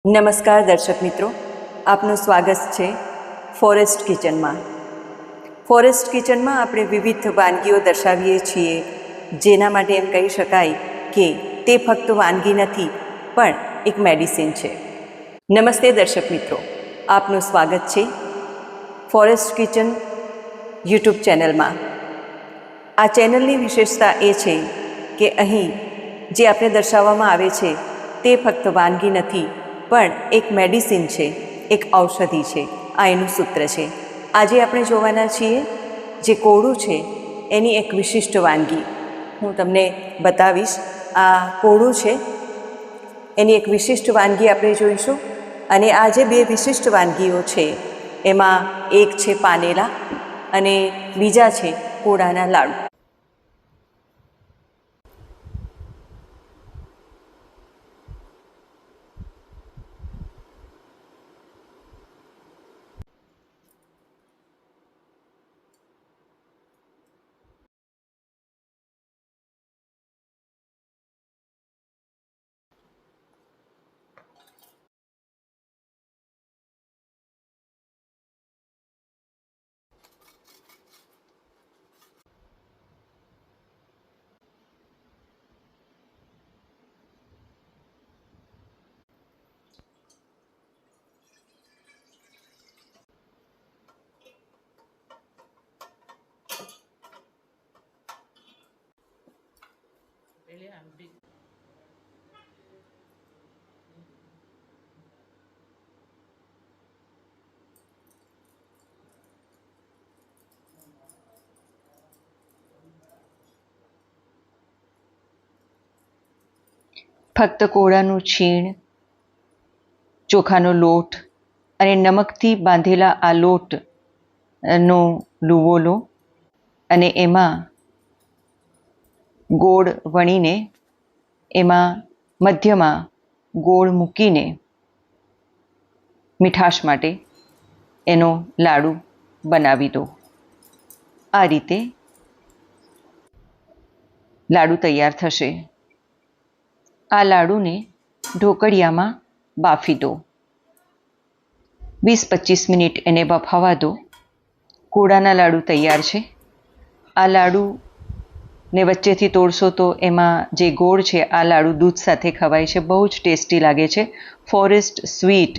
નમસ્કાર દર્શક મિત્રો, આપનું સ્વાગત છે ફોરેસ્ટ કિચનમાં. ફોરેસ્ટ કિચનમાં આપણે વિવિધ વાનગીઓ દર્શાવીએ છીએ, જેના માટે એમ કહી શકાય કે તે ફક્ત વાનગી નથી પણ એક મેડિસિન છે. નમસ્તે દર્શક મિત્રો, આપનું સ્વાગત છે ફોરેસ્ટ કિચન યુટ્યુબ ચેનલમાં. આ ચેનલની વિશેષતા એ છે કે અહીં જે આપણે દર્શાવવામાં આવે છે તે ફક્ત વાનગી નથી પણ એક મેડિસિન છે, એક ઔષધિ છે. આ એનું સૂત્ર છે. આજે આપણે જોવાના છીએ જે કોળું છે એની એક વિશિષ્ટ વાનગી હું તમને બતાવીશ. આ કોળું છે એની એક વિશિષ્ટ વાનગી આપણે જોઈશું. અને આ જે બે વિશિષ્ટ વાનગીઓ છે એમાં એક છે પાનેલા અને બીજા છે કોળાના લાડુ. ફક્ત કોળાનું છીણ, ચોખાનો લોટ અને નમકથી બાંધેલા આ લોટનો લુવો લો અને એમાં ગોળ વણીને એમાં મધ્યમાં ગોળ મૂકીને મીઠાશ માટે એનો લાડુ બનાવી દો. આ રીતે લાડુ તૈયાર થશે. આ લાડુને ઢોકળિયામાં બાફી દો. 20-25 મિનિટ એને બફાવા દો. કોળાના લાડુ તૈયાર છે. આ લાડુને વચ્ચેથી તોડશો તો એમાં જે ગોળ છે આ લાડુ દૂધ સાથે ખવાય છે. બહુ જ ટેસ્ટી લાગે છે. Forest sweet